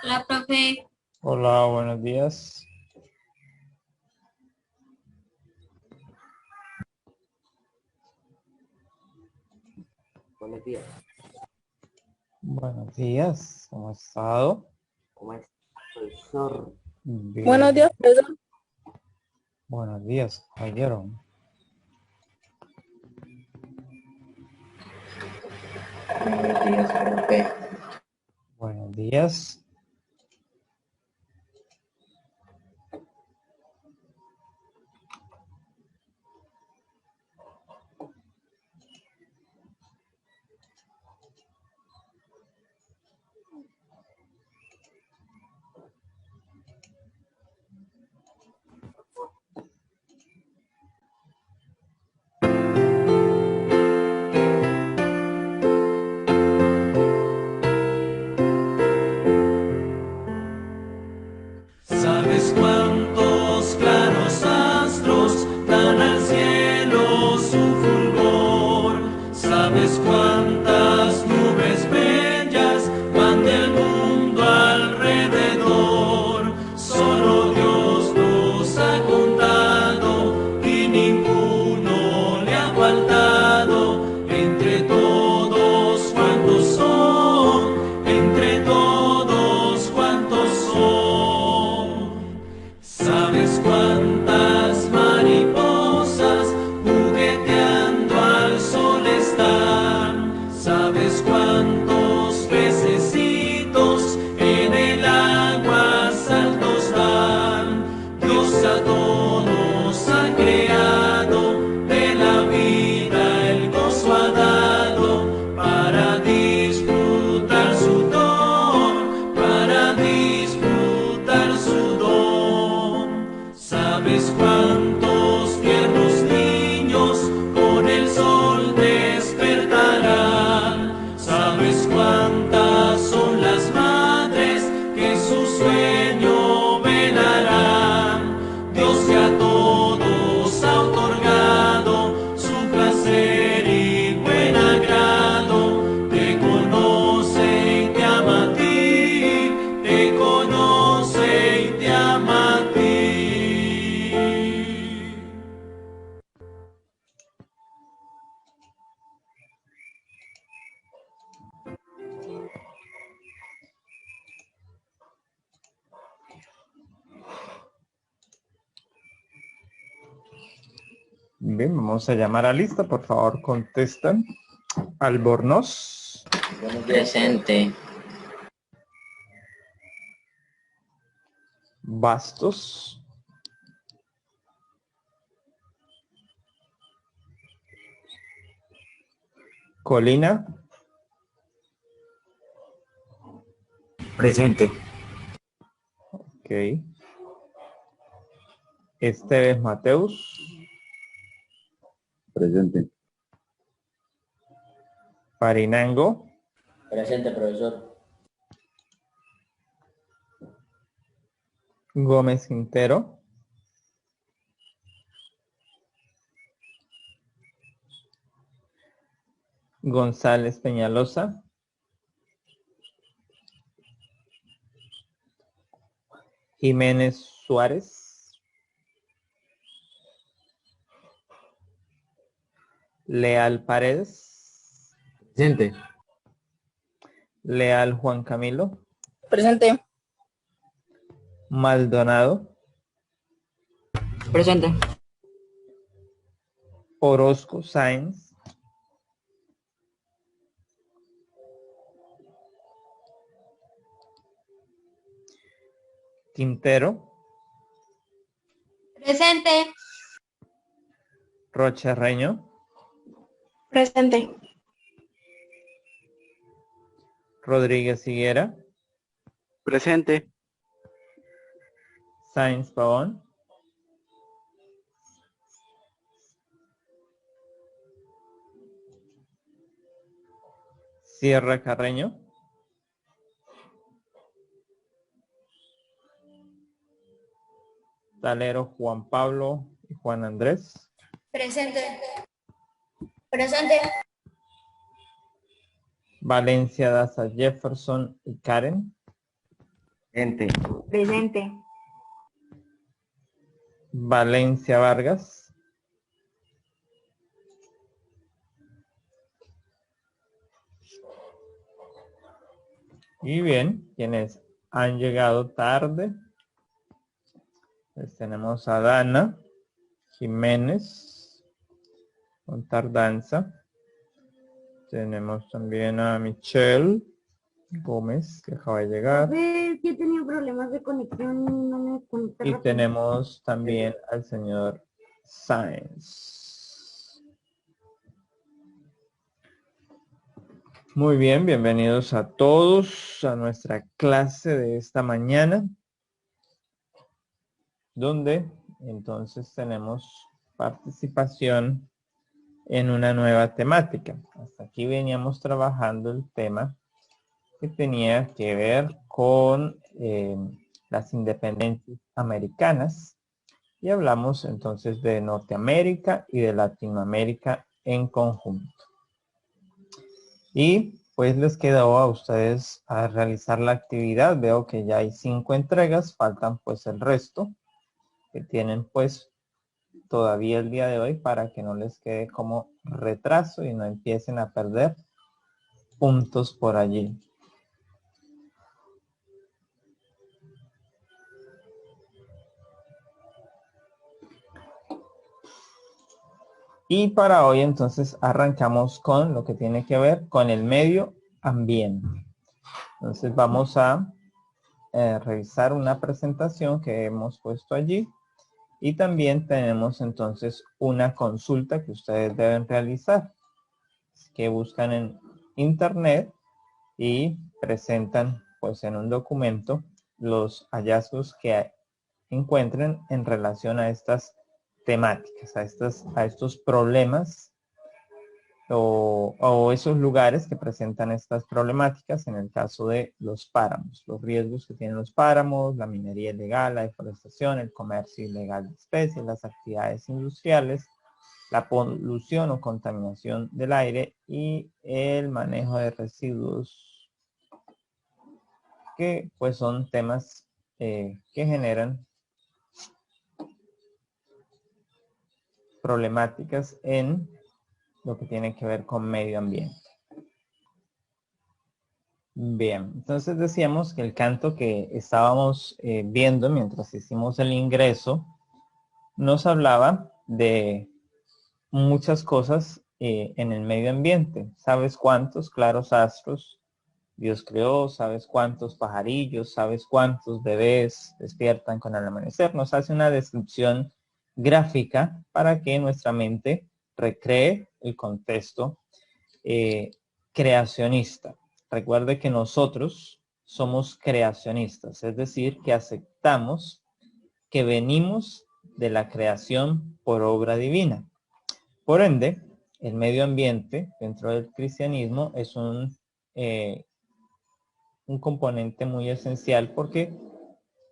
Hola, profe. Hola, buenos días. Buenos días. Buenos días. ¿Cómo ha estado? ¿Cómo está, profesor? Bien. Buenos días, profesor. Buenos días, caballero. Buenos días, profe. Buenos días. ¿Sabes cuántos claros astros dan al cielo su fulgor? ¿Sabes cuántas nubes bellas van del mundo alrededor? Solo Dios nos ha contado y ninguno le ha faltado. Entre todos cuantos son, entre todos cuantos son. ¿Sabes cuántas mariposas jugueteando al sol están? ¿Sabes cuántos pececitos en el agua saltos dan? Dios a todos ha creado, de la vida el gozo ha dado, para disfrutar su don, para disfrutar su don. ¿Sabes cuántos tiernos niños con el sol despertarán? ¿Sabes cuántas son las madres que su sueño velarán? Dios que a todos ha otorgado su placer y buen agrado, te conoce y te ama a ti, te conoce y te ama a ti. Bien, vamos a llamar a lista. Por favor, contesten. Albornoz. Presente. Bastos. Colina. Presente. Ok. Esteves Mateus. Presente. Farinango. Presente, profesor. Gómez Quintero. González Peñalosa. Jiménez Suárez. Leal Paredes. Presente. Leal Juan Camilo. Presente. Maldonado. Presente. Orozco Sáenz. Quintero. Presente. Rocherreño. Presente. Rodríguez Higuera. Presente. Sáenz Pavón. Sierra Carreño. Talero Juan Pablo y Juan Andrés. Presente. Presente. Valencia Daza Jefferson y Karen. Presente. Presente. Valencia Vargas. Y bien, quienes han llegado tarde, pues tenemos a Dana Jiménez con tardanza. Tenemos también a Michelle Gómez, que acaba de llegar. Que he tenido problemas de conexión y no me conecta Y rápido. tenemos también al señor Sáenz. Muy bien, bienvenidos a todos a nuestra clase de esta mañana, donde entonces tenemos participación en una nueva temática. Hasta aquí veníamos trabajando el tema que tenía que ver con las independencias americanas y hablamos entonces de Norteamérica y de Latinoamérica en conjunto. Y pues les quedó a ustedes a realizar la actividad. Veo que ya hay 5 entregas, faltan pues el resto que tienen pues todavía el día de hoy para que no les quede como retraso y no empiecen a perder puntos por allí. Y para hoy entonces arrancamos con lo que tiene que ver con el medio ambiente. Entonces vamos a revisar una presentación que hemos puesto allí y también tenemos entonces una consulta que ustedes deben realizar, que buscan en internet y presentan pues en un documento los hallazgos que encuentren en relación a estas temáticas, a estos problemas o esos lugares que presentan estas problemáticas en el caso de los páramos, los riesgos que tienen los páramos, la minería ilegal, la deforestación, el comercio ilegal de especies, las actividades industriales, la polución o contaminación del aire y el manejo de residuos, que pues son temas que generan problemáticas en lo que tiene que ver con medio ambiente. Bien, entonces decíamos que el canto que estábamos viendo mientras hicimos el ingreso nos hablaba de muchas cosas en el medio ambiente. ¿Sabes cuántos claros astros Dios creó? ¿Sabes cuántos pajarillos? ¿Sabes cuántos bebés despiertan con el amanecer? Nos hace una descripción gráfica para que nuestra mente recree el contexto creacionista. Recuerde que nosotros somos creacionistas, es decir, que aceptamos que venimos de la creación por obra divina. Por ende, el medio ambiente dentro del cristianismo es un componente muy esencial porque,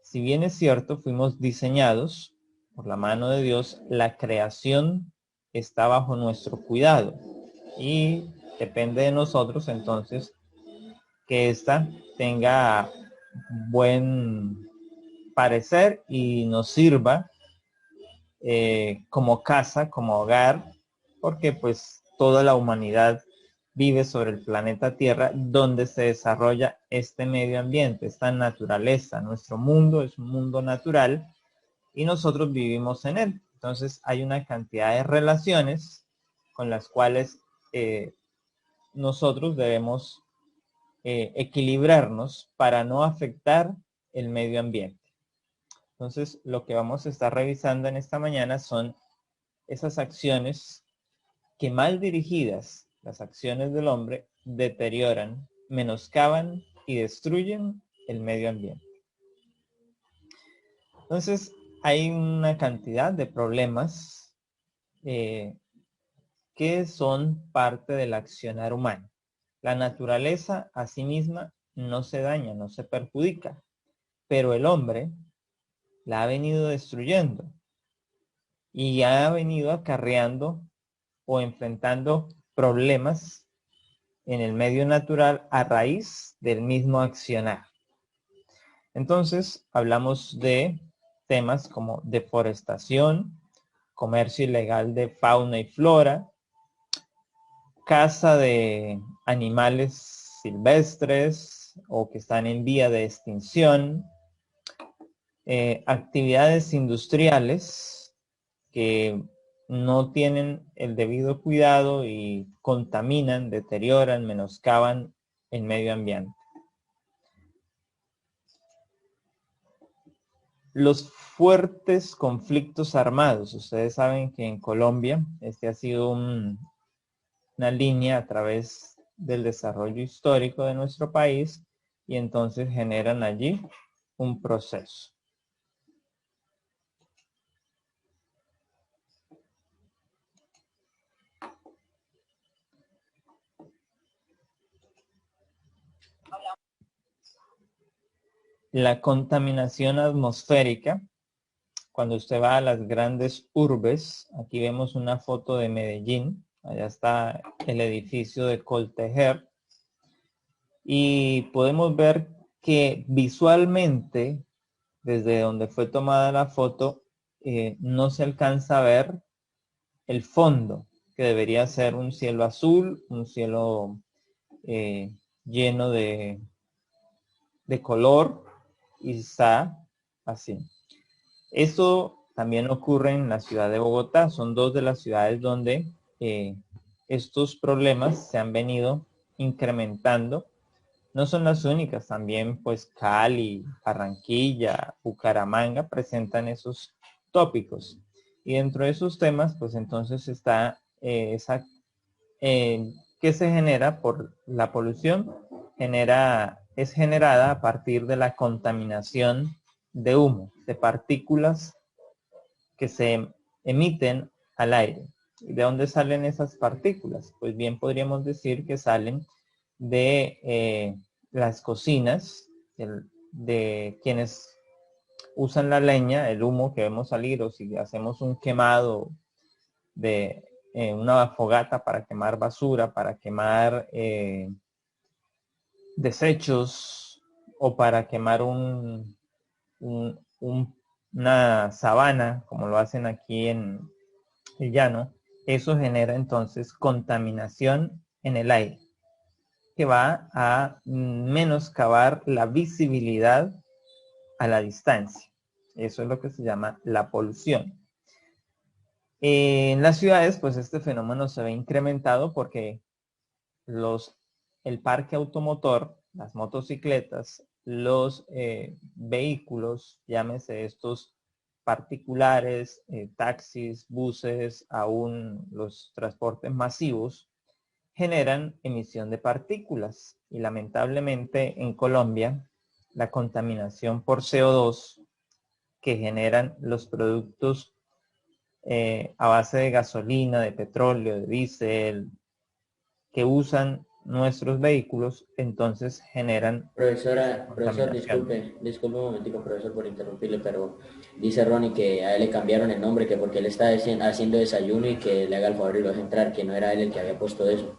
si bien es cierto, fuimos diseñados por la mano de Dios, la creación está bajo nuestro cuidado y depende de nosotros entonces que ésta tenga buen parecer y nos sirva como casa, como hogar, porque pues toda la humanidad vive sobre el planeta Tierra donde se desarrolla este medio ambiente, esta naturaleza. Nuestro mundo es un mundo natural y nosotros vivimos en él. Entonces hay una cantidad de relaciones con las cuales nosotros debemos equilibrarnos para no afectar el medio ambiente. Entonces lo que vamos a estar revisando en esta mañana son esas acciones que mal dirigidas, las acciones del hombre, deterioran, menoscaban y destruyen el medio ambiente. Entonces hay una cantidad de problemas que son parte del accionar humano. La naturaleza a sí misma no se daña, no se perjudica, pero el hombre la ha venido destruyendo y ha venido acarreando o enfrentando problemas en el medio natural a raíz del mismo accionar. Entonces, hablamos de temas como deforestación, comercio ilegal de fauna y flora, caza de animales silvestres o que están en vía de extinción, actividades industriales que no tienen el debido cuidado y contaminan, deterioran, menoscaban el medio ambiente. Los fuertes conflictos armados. Ustedes saben que en Colombia este ha sido una línea a través del desarrollo histórico de nuestro país y entonces generan allí un proceso. La contaminación atmosférica. Cuando usted va a las grandes urbes, aquí vemos una foto de Medellín, allá está el edificio de Coltejer, y podemos ver que visualmente, desde donde fue tomada la foto, no se alcanza a ver el fondo, que debería ser un cielo azul, un cielo lleno de color, y está así. Esto también ocurre en la ciudad de Bogotá. Son dos de las ciudades donde estos problemas se han venido incrementando. No son las únicas, también pues Cali, Barranquilla, Bucaramanga presentan esos tópicos. Y dentro de esos temas, pues entonces está esa que se genera por la polución, es generada a partir de la contaminación de humo, de partículas que se emiten al aire. ¿De dónde salen esas partículas? Pues bien podríamos decir que salen de las cocinas, de quienes usan la leña, el humo que vemos salir, o si hacemos un quemado de una fogata para quemar basura, para quemar desechos o para quemar una sabana, como lo hacen aquí en el llano. Eso genera entonces contaminación en el aire, que va a menoscabar la visibilidad a la distancia. Eso es lo que se llama la polución. En las ciudades, pues este fenómeno se ve incrementado porque el parque automotor, las motocicletas, los vehículos, llámese estos particulares, taxis, buses, aún los transportes masivos, generan emisión de partículas. Y lamentablemente en Colombia, la contaminación por CO2 que generan los productos a base de gasolina, de petróleo, de diésel, que usan nuestros vehículos, entonces generan... Profesor, disculpe un momentico, profesor, por interrumpirle, pero dice Ronnie que a él le cambiaron el nombre, que porque él está haciendo desayuno y que le haga el favor y lo deje entrar, que no era él el que había puesto eso.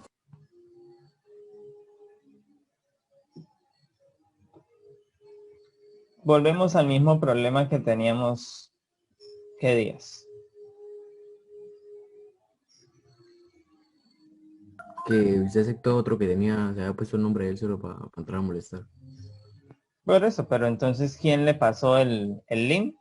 Volvemos al mismo problema que teníamos, ¿qué días? Que usted aceptó otro que tenía, se había puesto el nombre de él solo para entrar a molestar. Por eso, pero entonces, ¿quién le pasó el link?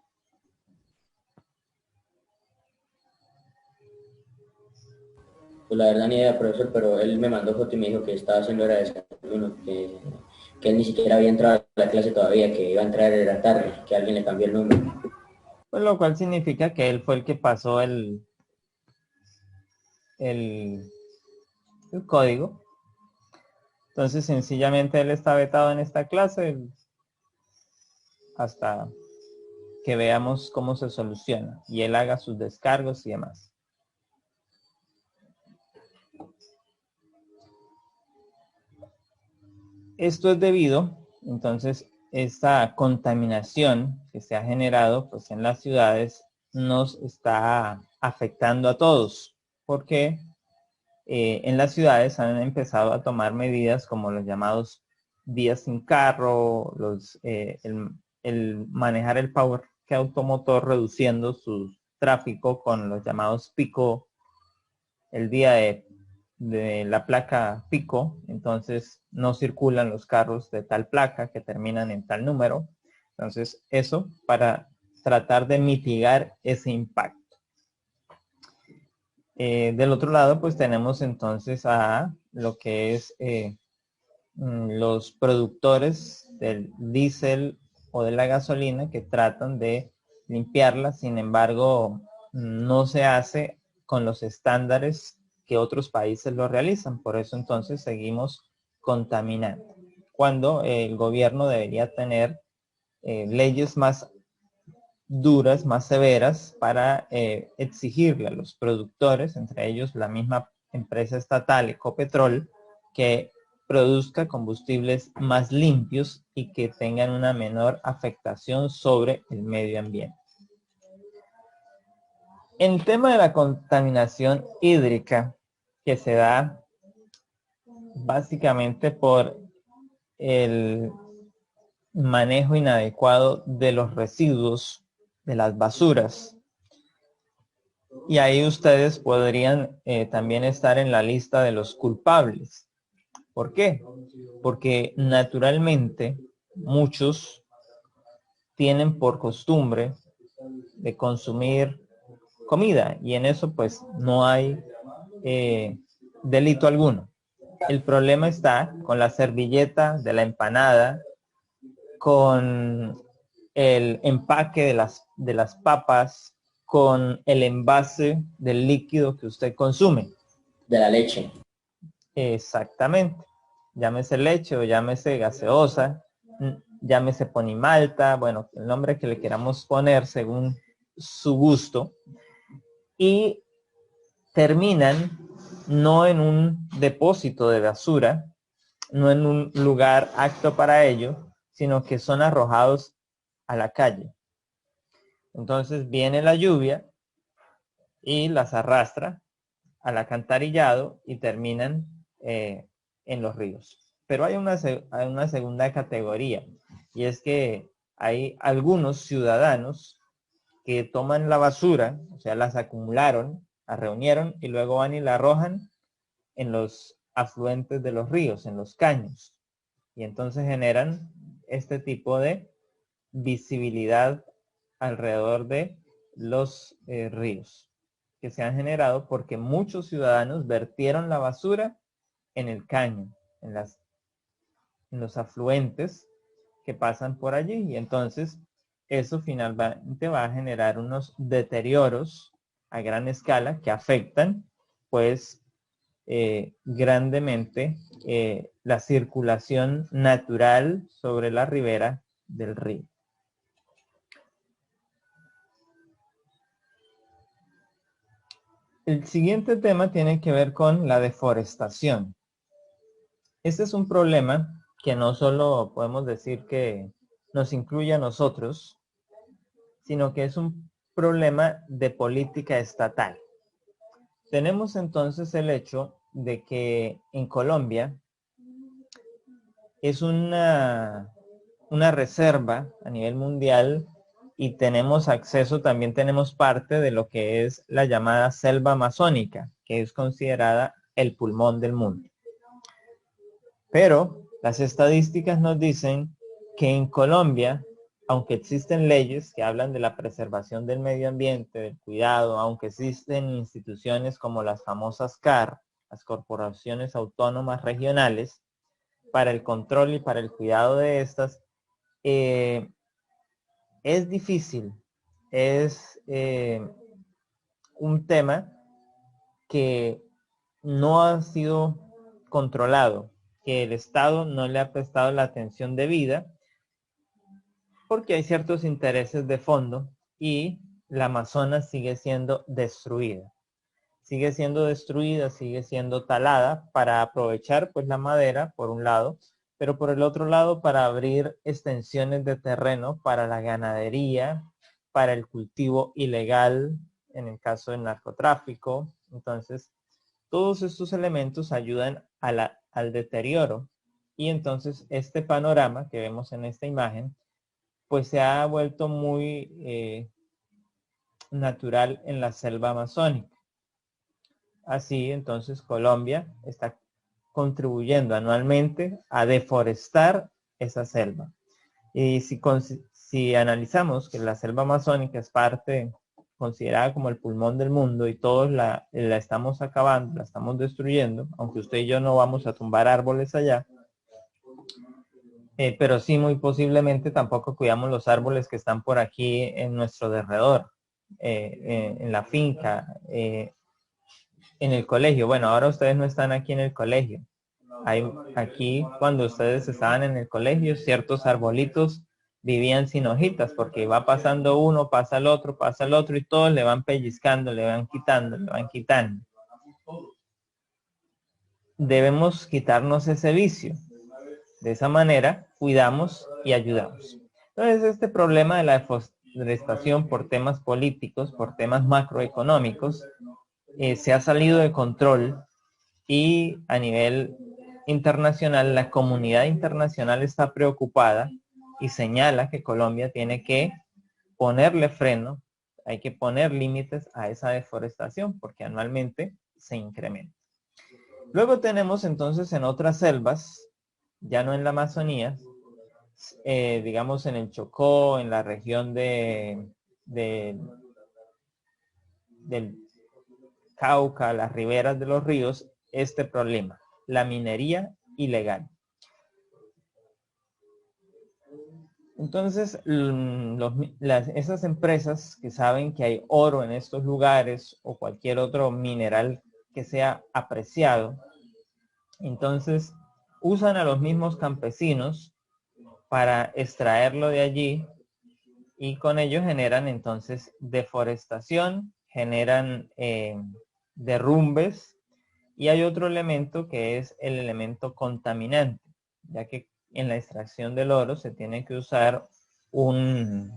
Pues la verdad ni idea, profesor, pero él me mandó foto y me dijo que estaba haciendo hora de desayuno, que él ni siquiera había entrado a la clase todavía, que iba a entrar era tarde, que alguien le cambió el nombre. Pues lo cual significa que él fue el que pasó el código. Entonces, sencillamente él está vetado en esta clase hasta que veamos cómo se soluciona y él haga sus descargos y demás. Esto es debido, entonces, esta contaminación que se ha generado pues, en las ciudades nos está afectando a todos, porque en las ciudades han empezado a tomar medidas como los llamados días sin carro, el manejar el parque automotor, reduciendo su tráfico con los llamados pico, el día de la placa pico, entonces no circulan los carros de tal placa que terminan en tal número. Entonces eso para tratar de mitigar ese impacto. Del otro lado, pues tenemos entonces a lo que es los productores del diésel o de la gasolina que tratan de limpiarla, sin embargo, no se hace con los estándares que otros países lo realizan, por eso entonces seguimos contaminando, cuando el gobierno debería tener leyes más duras, más severas para exigirle a los productores, entre ellos la misma empresa estatal Ecopetrol, que produzca combustibles más limpios y que tengan una menor afectación sobre el medio ambiente. En el tema de la contaminación hídrica, que se da básicamente por el manejo inadecuado de los residuos, de las basuras. Y ahí ustedes podrían también estar en la lista de los culpables. ¿Por qué? Porque naturalmente muchos tienen por costumbre de consumir comida y en eso pues no hay delito alguno. El problema está con la servilleta de la empanada, con el empaque de las papas, con el envase del líquido que usted consume. De la leche. Exactamente. Llámese leche o llámese gaseosa, llámese ponimalta, bueno, el nombre que le queramos poner según su gusto. Y terminan no en un depósito de basura, no en un lugar apto para ello, sino que son arrojados a la calle. Entonces viene la lluvia y las arrastra al alcantarillado y terminan en los ríos. Pero hay una segunda categoría, y es que hay algunos ciudadanos que toman la basura, o sea, las acumularon, la reunieron y luego van y la arrojan en los afluentes de los ríos, en los caños. Y entonces generan este tipo de visibilidad alrededor de los ríos que se han generado porque muchos ciudadanos vertieron la basura en el caño, en los afluentes que pasan por allí, y entonces eso finalmente va a generar unos deterioros a gran escala que afectan pues grandemente la circulación natural sobre la ribera del río. El siguiente tema tiene que ver con la deforestación. Este es un problema que no solo podemos decir que nos incluye a nosotros, sino que es un problema de política estatal. Tenemos entonces el hecho de que en Colombia es una reserva a nivel mundial y tenemos acceso, también tenemos parte de lo que es la llamada selva amazónica, que es considerada el pulmón del mundo. Pero las estadísticas nos dicen que en Colombia, aunque existen leyes que hablan de la preservación del medio ambiente, del cuidado, aunque existen instituciones como las famosas CAR, las corporaciones autónomas regionales, para el control y para el cuidado de estas, es difícil, es un tema que no ha sido controlado, que el Estado no le ha prestado la atención debida, porque hay ciertos intereses de fondo y la Amazonas sigue siendo destruida. Sigue siendo talada para aprovechar pues la madera por un lado, pero por el otro lado para abrir extensiones de terreno para la ganadería, para el cultivo ilegal, en el caso del narcotráfico. Entonces, todos estos elementos ayudan al deterioro. Y entonces este panorama que vemos en esta imagen pues se ha vuelto muy natural en la selva amazónica. Así, entonces, Colombia está contribuyendo anualmente a deforestar esa selva. Y si analizamos que la selva amazónica es parte considerada como el pulmón del mundo y todos la estamos acabando, la estamos destruyendo, aunque usted y yo no vamos a tumbar árboles allá, pero sí muy posiblemente tampoco cuidamos los árboles que están por aquí en nuestro derredor, en la finca, en el colegio. Bueno, ahora ustedes no están aquí en el colegio. Aquí, cuando ustedes estaban en el colegio, ciertos arbolitos vivían sin hojitas, porque va pasando uno, pasa el otro, y todos le van pellizcando, le van quitando, le van quitando. Debemos quitarnos ese vicio. De esa manera, cuidamos y ayudamos. Entonces, este problema de la deforestación por temas políticos, por temas macroeconómicos, se ha salido de control y a nivel internacional, la comunidad internacional está preocupada y señala que Colombia tiene que ponerle freno, hay que poner límites a esa deforestación porque anualmente se incrementa. Luego tenemos entonces en otras selvas, ya no en la Amazonía, digamos en el Chocó, en la región del Cauca, las riberas de los ríos, este problema, la minería ilegal. Entonces, esas empresas que saben que hay oro en estos lugares o cualquier otro mineral que sea apreciado, entonces usan a los mismos campesinos para extraerlo de allí y con ello generan entonces deforestación, generan derrumbes y hay otro elemento que es el elemento contaminante, ya que en la extracción del oro se tiene que usar unos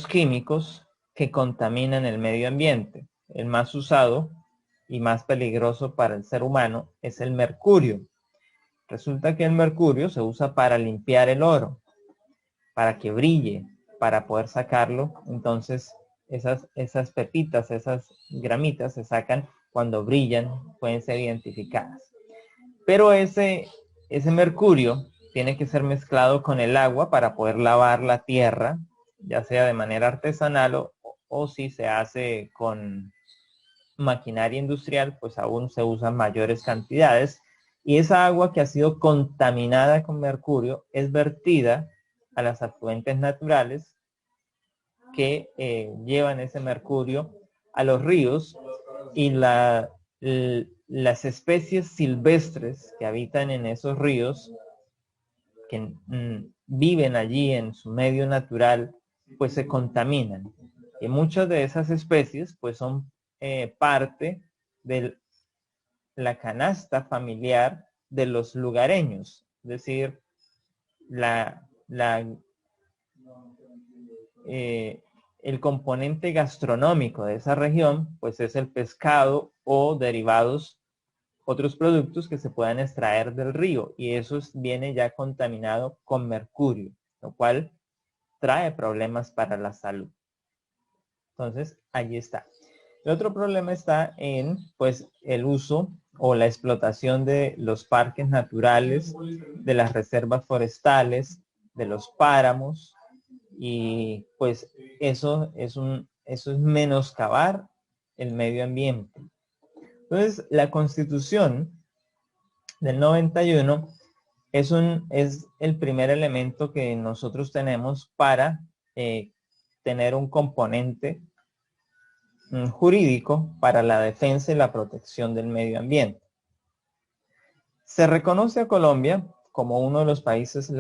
químicos que contaminan el medio ambiente. El más usado y más peligroso para el ser humano es el mercurio. Resulta que el mercurio se usa para limpiar el oro, para que brille, para poder sacarlo. Entonces, esas pepitas, esas gramitas se sacan cuando brillan, pueden ser identificadas. Pero ese mercurio tiene que ser mezclado con el agua para poder lavar la tierra, ya sea de manera artesanal o si se hace con maquinaria industrial, pues aún se usan mayores cantidades. Y esa agua que ha sido contaminada con mercurio es vertida a las afluentes naturales que llevan ese mercurio a los ríos y las especies silvestres que habitan en esos ríos, que viven allí en su medio natural, pues se contaminan. Y muchas de esas especies pues son parte de la canasta familiar de los lugareños, es decir, el componente gastronómico de esa región, pues es el pescado o derivados, otros productos que se puedan extraer del río, y eso viene ya contaminado con mercurio, lo cual trae problemas para la salud. Entonces, allí está. El otro problema está en, pues, el uso o la explotación de los parques naturales, de las reservas forestales, de los páramos, y pues eso es menoscabar el medio ambiente. Entonces, la Constitución del 91 es el primer elemento que nosotros tenemos para tener un componente jurídico para la defensa y la protección del medio ambiente. Se reconoce a Colombia como uno de los países de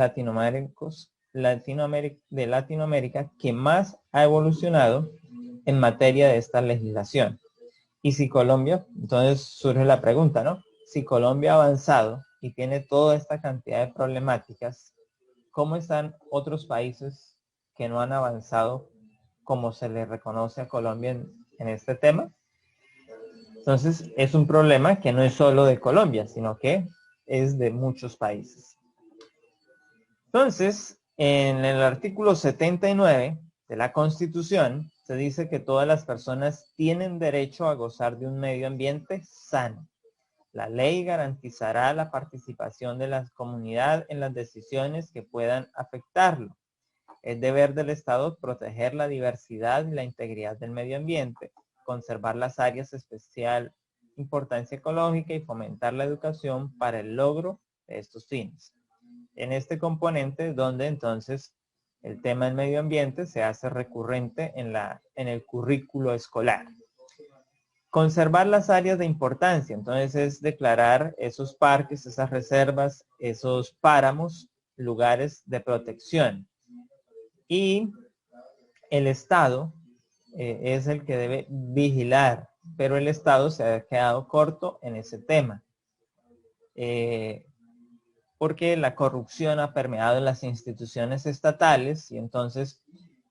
Latinoamérica que más ha evolucionado en materia de esta legislación. Y si Colombia, entonces surge la pregunta, ¿no? Si Colombia ha avanzado y tiene toda esta cantidad de problemáticas, ¿cómo están otros países que no han avanzado como se le reconoce a Colombia en este tema? Entonces es un problema que no es solo de Colombia, sino que es de muchos países. Entonces, en el artículo 79 de la Constitución se dice que todas las personas tienen derecho a gozar de un medio ambiente sano. La ley garantizará la participación de la comunidad en las decisiones que puedan afectarlo. Es deber del Estado proteger la diversidad y la integridad del medio ambiente, conservar las áreas de especial importancia ecológica y fomentar la educación para el logro de estos fines. En este componente donde entonces el tema del medio ambiente se hace recurrente en el currículo escolar. Conservar las áreas de importancia, entonces es declarar esos parques, esas reservas, esos páramos, lugares de protección. Y el Estado es el que debe vigilar, pero el Estado se ha quedado corto en ese tema. Porque la corrupción ha permeado en las instituciones estatales y entonces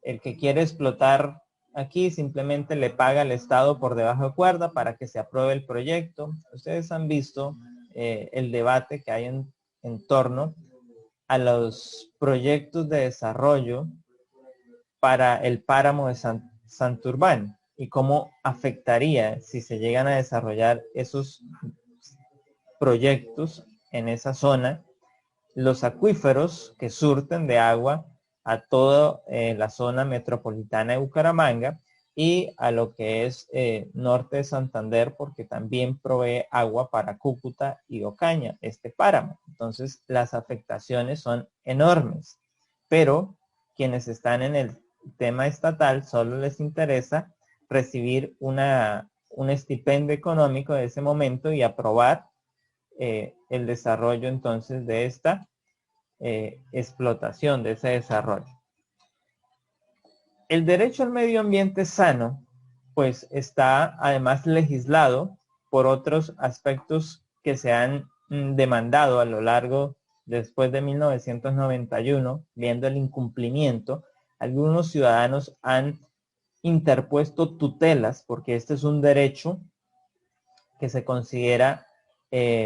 el que quiere explotar aquí simplemente le paga al Estado por debajo de cuerda para que se apruebe el proyecto. Ustedes han visto el debate que hay en torno a los proyectos de desarrollo para el páramo de Santurbán y cómo afectaría si se llegan a desarrollar esos proyectos en esa zona, los acuíferos que surten de agua a toda la zona metropolitana de Bucaramanga y a lo que es norte de Santander, porque también provee agua para Cúcuta y Ocaña, este páramo. Entonces las afectaciones son enormes, pero quienes están en el tema estatal solo les interesa recibir un estipendio económico de ese momento y aprobar el desarrollo entonces de esta explotación, de ese desarrollo. El derecho al medio ambiente sano, pues está además legislado por otros aspectos que se han demandado a lo largo, después de 1991, viendo el incumplimiento. Algunos ciudadanos han interpuesto tutelas, porque este es un derecho que se considera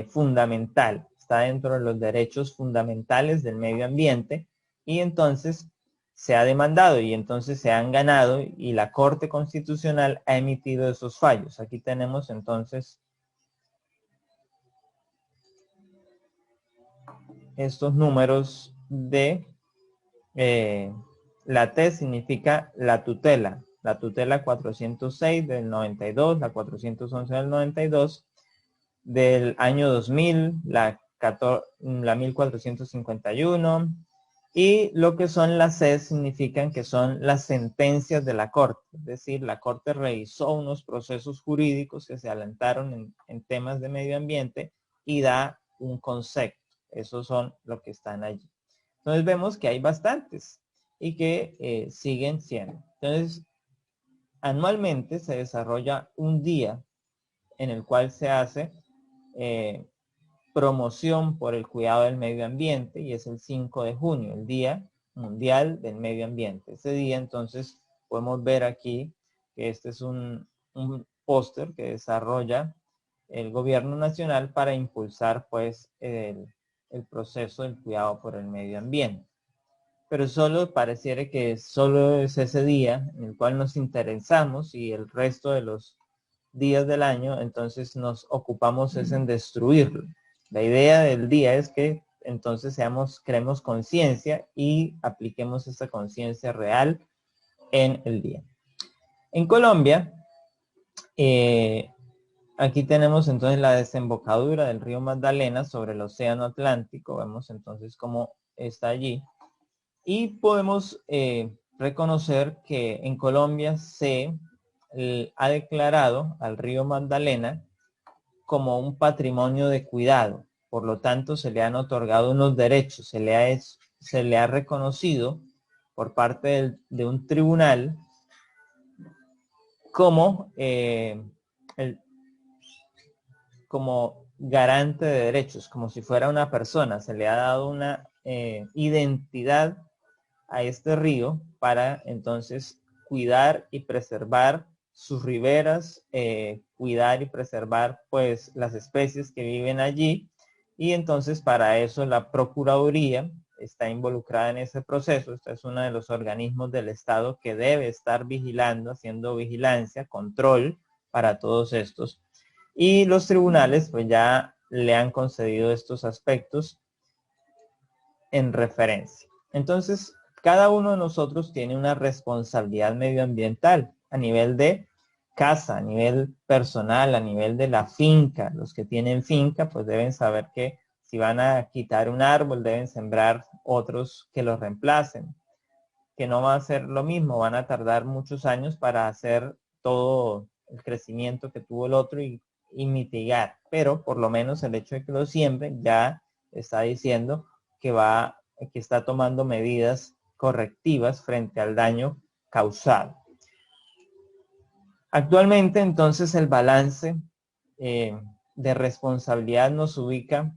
fundamental, está dentro de los derechos fundamentales del medio ambiente, y entonces se ha demandado y entonces se han ganado y la Corte Constitucional ha emitido esos fallos. Aquí tenemos entonces estos números de la T significa la tutela 406 del 92, la 411 del 92, del año 2000, la 1451, y lo que son las C significan que son las sentencias de la Corte, es decir, la Corte revisó unos procesos jurídicos que se adelantaron en temas de medio ambiente y da un concepto. Esos son los que están allí. Entonces vemos que hay bastantes y que siguen siendo. Entonces, anualmente se desarrolla un día en el cual se hace promoción por el cuidado del medio ambiente, y es el 5 de junio, el Día Mundial del Medio Ambiente. Ese día entonces podemos ver aquí que este es un póster que desarrolla el gobierno nacional para impulsar pues el proceso del cuidado por el medio ambiente. Pero solo pareciera que solo es ese día en el cual nos interesamos, y el resto de los días del año entonces nos ocupamos es en destruirlo. La idea del día es que entonces creemos conciencia y apliquemos esa conciencia real en el día. En Colombia, aquí tenemos entonces la desembocadura del río Magdalena sobre el océano Atlántico. Vemos entonces cómo está allí. Y podemos reconocer que en Colombia se ha declarado al río Magdalena como un patrimonio de cuidado. Por lo tanto, se le han otorgado unos derechos, se le ha reconocido por parte de un tribunal como, como garante de derechos, como si fuera una persona. Se le ha dado una identidad a este río para entonces cuidar y preservar sus riberas, cuidar y preservar pues las especies que viven allí, Y entonces para eso la Procuraduría está involucrada en ese proceso. Este es uno de los organismos del Estado que debe estar vigilando, haciendo vigilancia, control para todos estos. Y los tribunales pues ya le han concedido estos aspectos en referencia. Entonces, cada uno de nosotros tiene una responsabilidad medioambiental a nivel de casa, a nivel personal, a nivel de la finca. Los que tienen finca pues deben saber que si van a quitar un árbol deben sembrar otros que lo reemplacen, que no va a ser lo mismo, van a tardar muchos años para hacer todo el crecimiento que tuvo el otro y mitigar, pero por lo menos el hecho de que lo siembren ya está diciendo que está tomando medidas correctivas frente al daño causado. Actualmente entonces el balance de responsabilidad nos ubica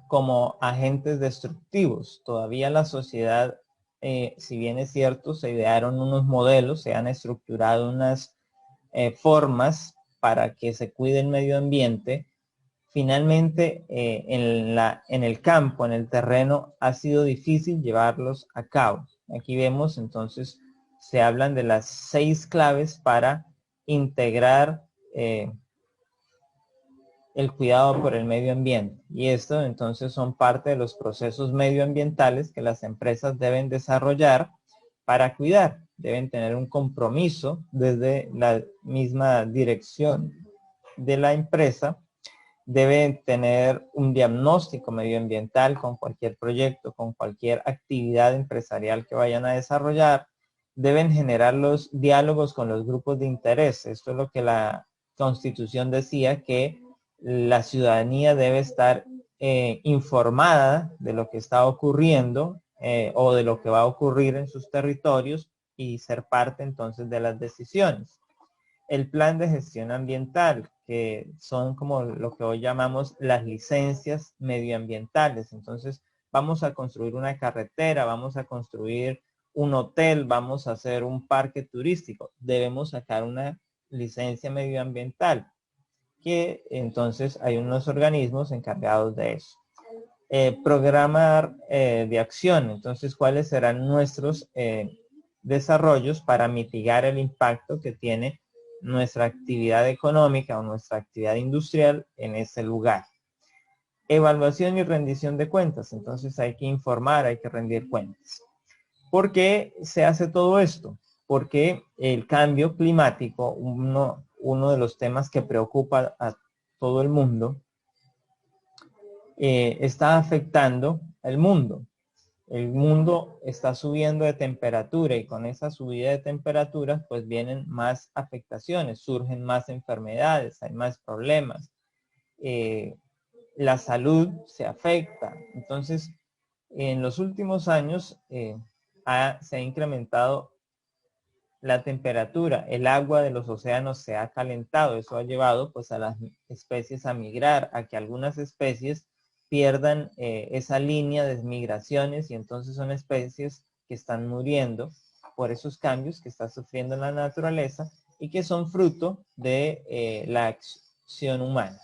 como agentes destructivos. Todavía la sociedad, si bien es cierto, se idearon unos modelos, se han estructurado unas formas para que se cuide el medio ambiente, finalmente en el campo, en el terreno, ha sido difícil llevarlos a cabo. Aquí vemos entonces, se hablan de las 6 claves para integrar el cuidado por el medio ambiente. Y esto entonces son parte de los procesos medioambientales que las empresas deben desarrollar para cuidar. Deben tener un compromiso desde la misma dirección de la empresa. Deben tener un diagnóstico medioambiental con cualquier proyecto, con cualquier actividad empresarial que vayan a desarrollar. Deben generar los diálogos con los grupos de interés. Esto es lo que la Constitución decía, que la ciudadanía debe estar informada de lo que está ocurriendo o de lo que va a ocurrir en sus territorios y ser parte entonces de las decisiones. El plan de gestión ambiental, que son como lo que hoy llamamos las licencias medioambientales. Entonces, vamos a construir una carretera, vamos a construir un hotel, vamos a hacer un parque turístico. Debemos sacar una licencia medioambiental, que entonces hay unos organismos encargados de eso. Programar de acción. Entonces, ¿cuáles serán nuestros desarrollos para mitigar el impacto que tiene nuestra actividad económica o nuestra actividad industrial en ese lugar? Evaluación y rendición de cuentas. Entonces hay que informar, hay que rendir cuentas. ¿Por qué se hace todo esto? Porque el cambio climático, uno de los temas que preocupa a todo el mundo, está afectando al mundo. El mundo está subiendo de temperatura y con esa subida de temperatura pues vienen más afectaciones, surgen más enfermedades, hay más problemas. La salud se afecta. Entonces, en los últimos años se ha incrementado la temperatura, el agua de los océanos se ha calentado. Eso ha llevado pues a las especies a migrar, a que algunas especies pierdan esa línea de migraciones y entonces son especies que están muriendo por esos cambios que está sufriendo la naturaleza y que son fruto de la acción humana.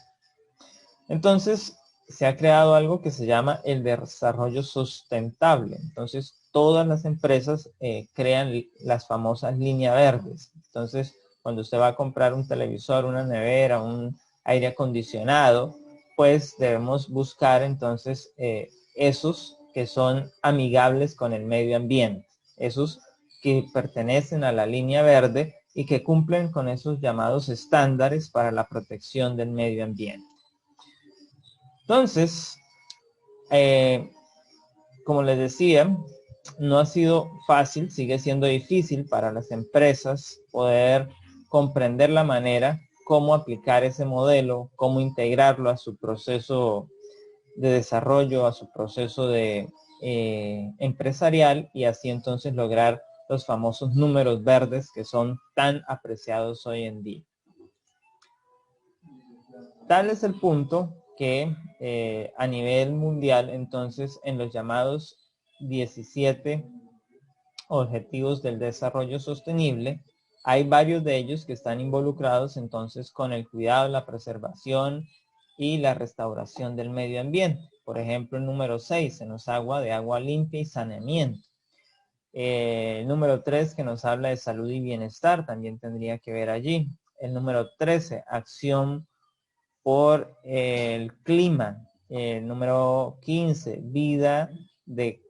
Entonces se ha creado algo que se llama el desarrollo sustentable. Entonces todas las empresas crean las famosas líneas verdes. Entonces cuando usted va a comprar un televisor, una nevera, un aire acondicionado, pues debemos buscar entonces esos que son amigables con el medio ambiente, esos que pertenecen a la línea verde y que cumplen con esos llamados estándares para la protección del medio ambiente. Entonces, como les decía, no ha sido fácil, sigue siendo difícil para las empresas poder comprender la manera cómo aplicar ese modelo, cómo integrarlo a su proceso de desarrollo, a su proceso de empresarial y así entonces lograr los famosos números verdes que son tan apreciados hoy en día. Tal es el punto que a nivel mundial entonces en los llamados 17 objetivos del desarrollo sostenible, hay varios de ellos que están involucrados entonces con el cuidado, la preservación y la restauración del medio ambiente. Por ejemplo, el número 6 se nos habla de agua limpia y saneamiento. El número 3 que nos habla de salud y bienestar también tendría que ver allí. El número 13, acción por el clima. El número 15, vida de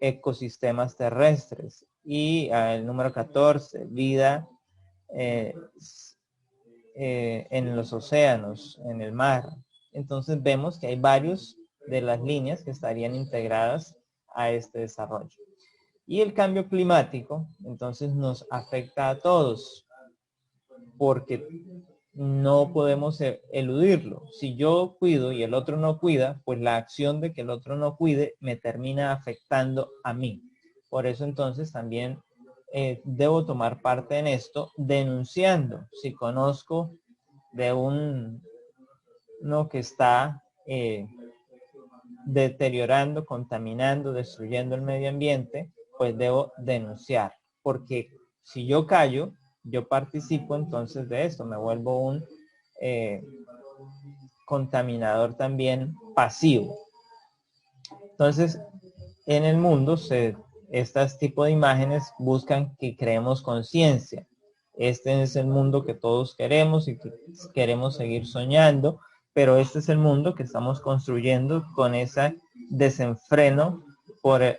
ecosistemas terrestres. Y el número 14, vida en los océanos, en el mar. Entonces vemos que hay varios de las líneas que estarían integradas a este desarrollo. Y el cambio climático, entonces, nos afecta a todos, porque no podemos eludirlo. Si yo cuido y el otro no cuida, pues la acción de que el otro no cuide me termina afectando a mí. Por eso entonces también debo tomar parte en esto, denunciando. Si conozco de uno que está deteriorando, contaminando, destruyendo el medio ambiente, pues debo denunciar. Porque si yo callo, yo participo entonces de esto, me vuelvo un contaminador también pasivo. Entonces, en el mundo, estos tipos de imágenes buscan que creemos conciencia. Este es el mundo que todos queremos y que queremos seguir soñando, pero este es el mundo que estamos construyendo con ese desenfreno por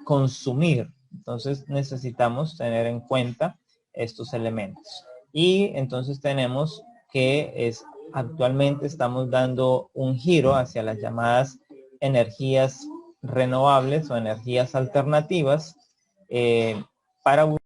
consumir. Entonces necesitamos tener en cuenta estos elementos. Y entonces tenemos que actualmente estamos dando un giro hacia las llamadas energías renovables o energías alternativas para